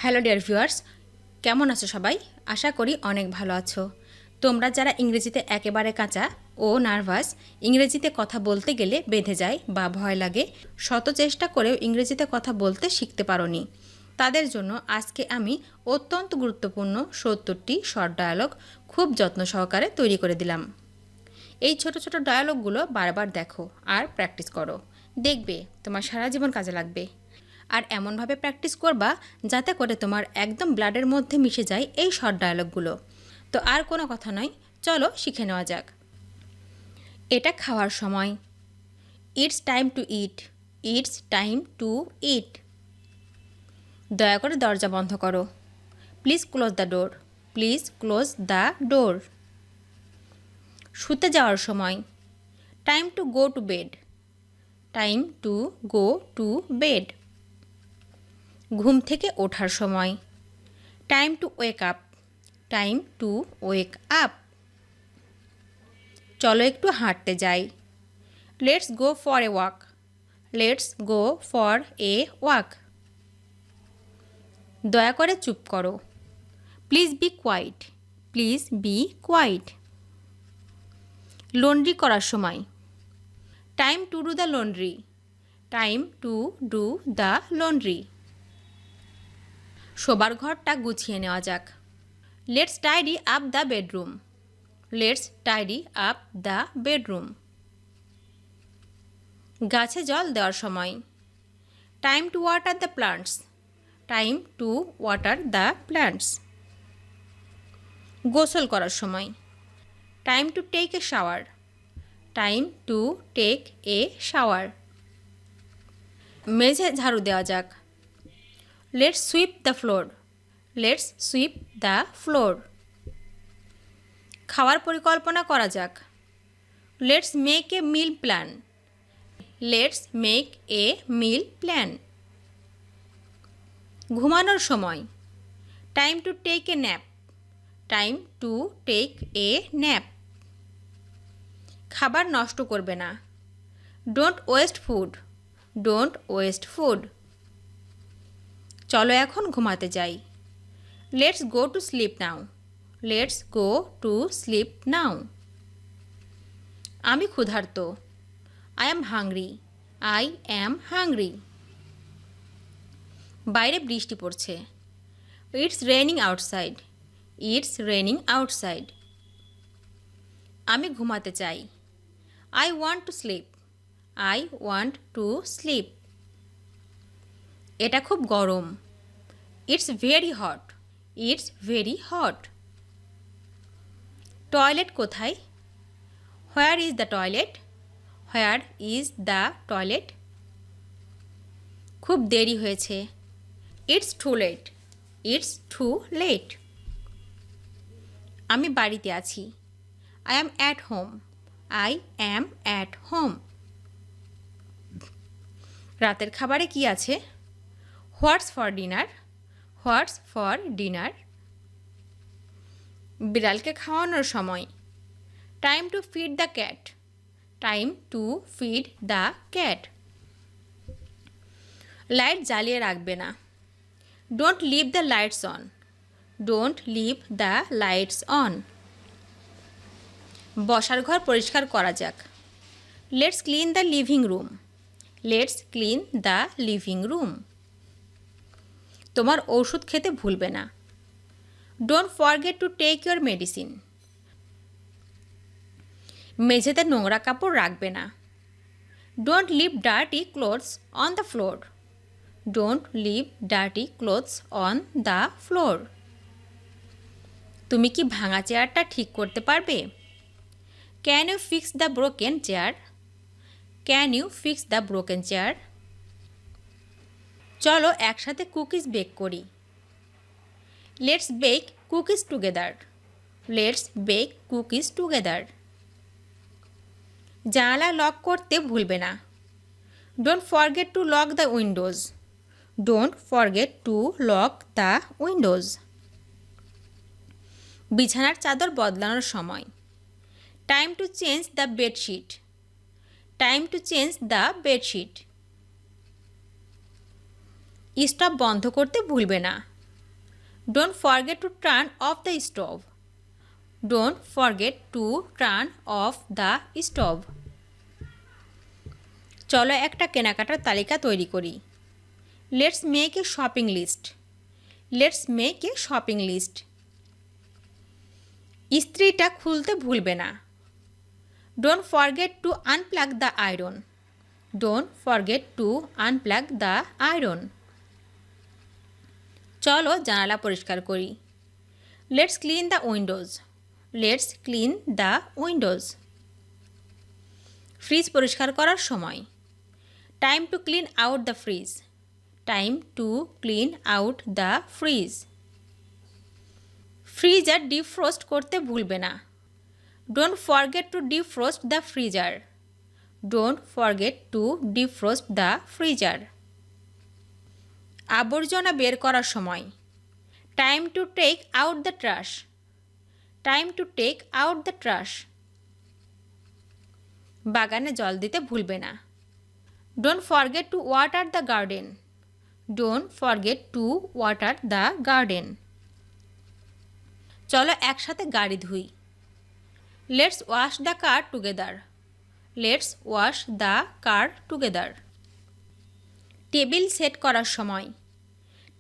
Hello dear viewers, কেমন আছো সবাই? আশা করি অনেক ভালো আছো। তোমরা যারা ইংরেজিতে একেবারে কাঁচা ও নার্ভাস, ইংরেজিতে কথা বলতে গেলে বেঁধে যায় বা ভয় লাগে, শত চেষ্টা করেও ইংরেজিতে কথা বলতে শিখতে পারোনি, তাদের জন্য আজকে আমি অত্যন্ত গুরুত্বপূর্ণ ৭০টি শর্ট ডায়ালগ খুব যত্ন সহকারে তৈরি করে দিলাম। এই ছোট ছোট ডায়ালগগুলো বারবার দেখো আর প্র্যাকটিস করো, দেখবে তোমার সারা জীবন কাজে লাগবে। আর এমনভাবে প্র্যাকটিস করবা যাতে করে তোমার একদম ব্লাডের মধ্যে মিশে যায় এই শর্ট ডায়ালগগুলো। তো আর কোনো কথা নয়, চলো শিখে নেওয়া যাক। এটা খাওয়ার সময়। It's time to eat. It's time to eat. দয়া করে দরজা বন্ধ করো। Please close the door. Please close the door. শুতে যাওয়ার সময়। Time to go to bed. Time to go to bed. ঘুম থেকে ওঠার সময়। Time to wake up. Time to wake up. চলো একটু হাঁটতে যাই। Let's go for a walk. Let's go for a walk. দয়া করে চুপ করো। Please be quite. Please be quiet. Laundry করার সময়। Time to do the laundry. Time to do the laundry. শোবার ঘরটা গুছিয়ে নেওয়া যাক। Let's tidy up the bedroom. Let's tidy up the bedroom. গাছে জল দেওয়ার সময়। Time to water the plants. Time to water the plants. গোসল করার সময়। Time to take a shower. Time to take a shower. মেঝে ঝাড়ু দেওয়া যাক। Let's sweep the floor. Let's sweep the floor. খাওয়ার পরিকল্পনা করা যাক। Let's make a meal plan. Let's make a meal plan. ঘুমানোর সময়। Time to take a nap. Time to take a nap. খাবার নষ্ট করবে না। Don't waste food. Don't waste food. চলো এখন ঘুমাতে যাই। Let's go to sleep now. Let's go to sleep now. আমি ক্ষুধার্ত। I am hungry. I am hungry. বাইরে বৃষ্টি পড়ছে। It's raining outside. It's raining outside. আমি ঘুমাতে চাই। I want to sleep. I want to sleep. এটা খুব গরম। It's very hot. It's very hot. Toilet কোথায়? Where is the toilet? Where is the toilet? খুব দেরি হয়েছে। It's too late. It's too late. আমি বাড়িতে আছি। I am at home. I am at home. রাতের খাবারে কি আছে? What's for dinner? What's for dinner? বিড়ালকে খাওয়ানোর সময়। Time to feed the cat. Time to feed the cat. Light জ্বালিয়ে রাখবে না। Don't leave the lights on. Don't leave the lights on. বসার ঘর পরিষ্কার করা যাক। Let's clean the living room. Let's clean the living room. তোমার ওষুধ খেতে ভুলবে না। Don't forget to take your medicine. মেঝেতে নোংরা কাপড় রাখবে না। Don't leave dirty clothes on the floor. Don't leave dirty clothes on the floor. তুমি কি ভাঙা চেয়ারটা ঠিক করতে পারবে? Can you fix the broken chair? Can you fix the broken chair? চলো একসাথে কুকিজ বেক করি। Let's bake cookies together. Let's bake cookies together. জানালা লক করতে ভুলবে না। Don't forget to lock the windows. Don't forget to lock the windows. বিছানার চাদর বদলানোর সময়। Time to change the bedsheet. Time to change the bedsheet. Stop বন্ধ করতে ভুলবে না। Don't forget to turn off the stove. Don't forget to turn off the stove. চলো একটা কেনাকাটার তালিকা তৈরি করি। Let's make a shopping list. Let's make a shopping list. ইস্ত্রিটা খুলতে ভুলবে না। Don't forget to unplug the iron. Don't forget to unplug the iron. চলো জানালা পরিষ্কার করি। Let's clean the windows. Let's clean the windows. Fridge পরিষ্কার করার সময়। Time to clean out the fridge. Time to clean out the fridge. Freezer defrost করতে ভুলবে না। Don't forget to defrost the freezer. Don't forget to defrost the freezer. আবর্জনা বের করার সময়। Time to take out the trash. Time to take out the trash. বাগানে জল দিতে ভুলবে না। Don't forget to water the garden. Don't forget to water the garden. চলো একসাথে গাড়ি ধুই। Let's wash the car together. Let's wash the car together. Table set করার সময়।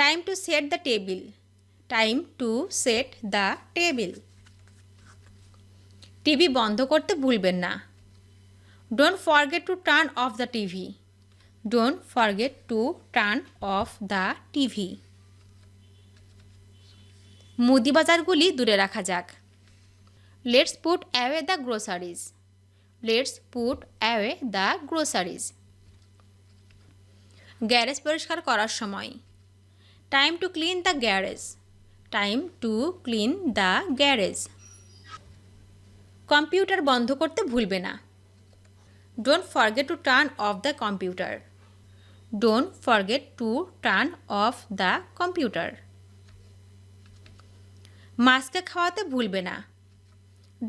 Time to set the table. Time to set the table. TV বন্ধ করতে ভুলবেন না। Don't forget to turn off the TV. Don't forget to turn off the TV. মুদি বাজারগুলি দূরে রাখা যাক। Let's put away the groceries. Let's put away the groceries. Garage পরিষ্কার করার সময়। Time to clean the garage. Time to clean the garage. Computer বন্ধ করতে ভুলবে না। Don't forget to turn off the computer. Don't forget to turn off the computer. মাছকে খাওয়াতে ভুলবে না।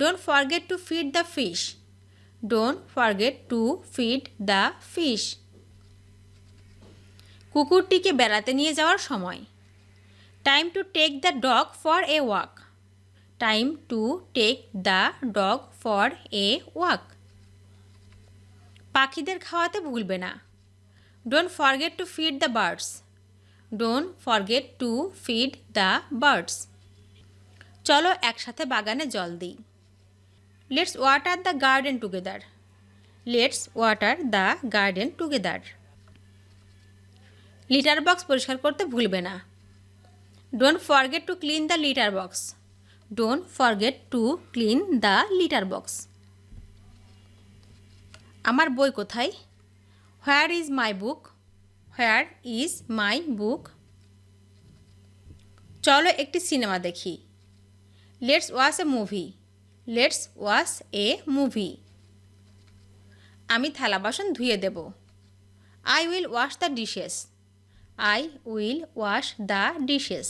Don't forget to feed the fish. Don't forget to feed the fish. কুকুরটিকে বেড়াতে নিয়ে যাওয়ার সময়। Time to take the dog for a walk. Time to take the dog for a walk. পাখিদের খাওয়াতে ভুলবে না। Don't forget to feed the birds. Don't forget to feed the birds. চলো একসাথে বাগানে জল দিই। Let's water the garden together. Let's water the garden together. Litre box পরিষ্কার করতে ভুলবে না। Don't forget to clean the litter box. Don't forget to clean the litter box. আমার বই কোথায়? Where is my book? Where is my book? চলো একটি cinema দেখি। Let's watch a movie. Let's watch a movie. আমি থালা বাসন ধুয়ে দেব। I will wash the dishes. I will wash the dishes.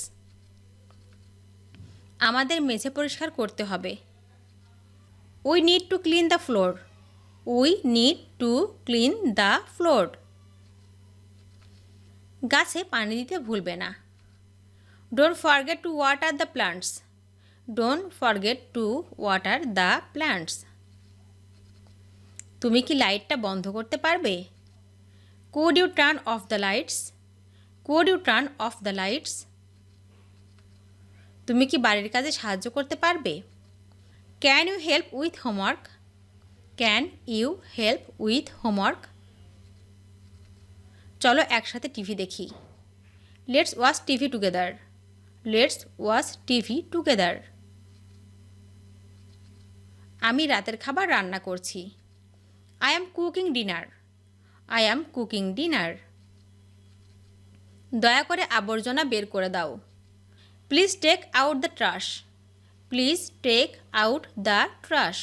আমাদের মেঝে পরিষ্কার করতে হবে। We need to clean the floor. We need to clean the floor. গাছে পানি দিতে ভুলবে না। Don't forget to water the plants. Don't forget to water the plants. তুমি কি লাইটটা বন্ধ করতে পারবে? Could you turn off the lights? Could you turn off the lights? তুমি কি বাড়ির কাজে সাহায্য করতে পারবে? Can you help with homework? Can you help with homework? চলো একসাথে টিভি দেখি। Let's watch TV together. Let's watch TV together. আমি রাতের খাবার রান্না করছি। I am cooking dinner. I am cooking dinner. দয়া করে আবর্জনা বের করে দাও। Please take out the trash. Please take out the trash.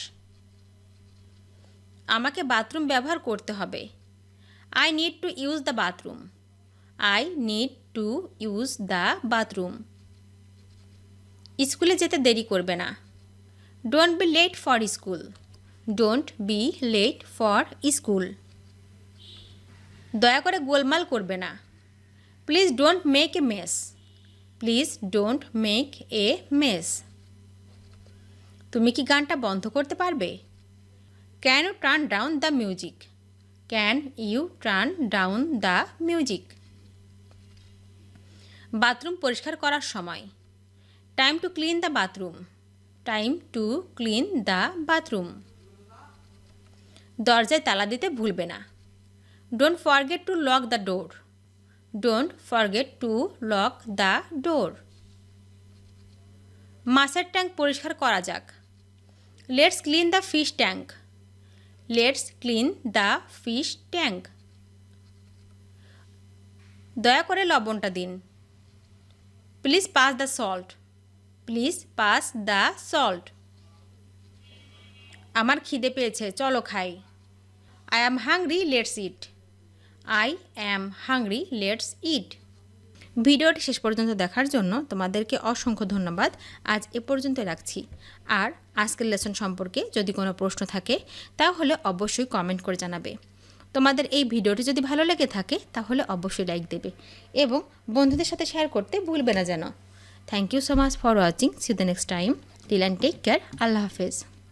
আমাকে বাথরুম ব্যবহার করতে হবে। I need to use the bathroom. I need to use the bathroom. স্কুলে যেতে দেরি করবে না। Don't be late for school. Don't be late for school. দয়া করে গোলমাল করবে না। Please don't make a mess. Please don't make a mess. তুমি কি গানটা বন্ধ করতে পারবে? Can you turn down the music? Can you turn down the music? Bathroom পরিষ্কার করার সময়। Time to clean the bathroom. Time to clean the bathroom. দরজায় তালা দিতে ভুলবে না। Don't forget to lock the door. Don't forget to lock the door. মাছের tank পরিষ্কার করা যাক। Let's clean the fish tank. Let's clean the fish tank. দয়া করে লবণটা দিন। Please pass the salt. Please pass the salt. আমার খিদে পেয়েছে, চলো খাই। I am hungry, let's eat. I am hungry, let's eat. ভিডিওটি শেষ পর্যন্ত দেখার জন্য তোমাদেরকে অসংখ্য ধন্যবাদ। আজ এ পর্যন্ত রাখছি। আর আজকের লেসন সম্পর্কে যদি কোনো প্রশ্ন থাকে তাহলে অবশ্যই কমেন্ট করে জানাবে। তোমাদের এই ভিডিওটি যদি ভালো লেগে থাকে তাহলে অবশ্যই লাইক দেবে এবং বন্ধুদের সাথে শেয়ার করতে ভুলবে না যেন। Thank you so much for watching. See you the next time. Till and take care. আল্লাহ হাফেজ।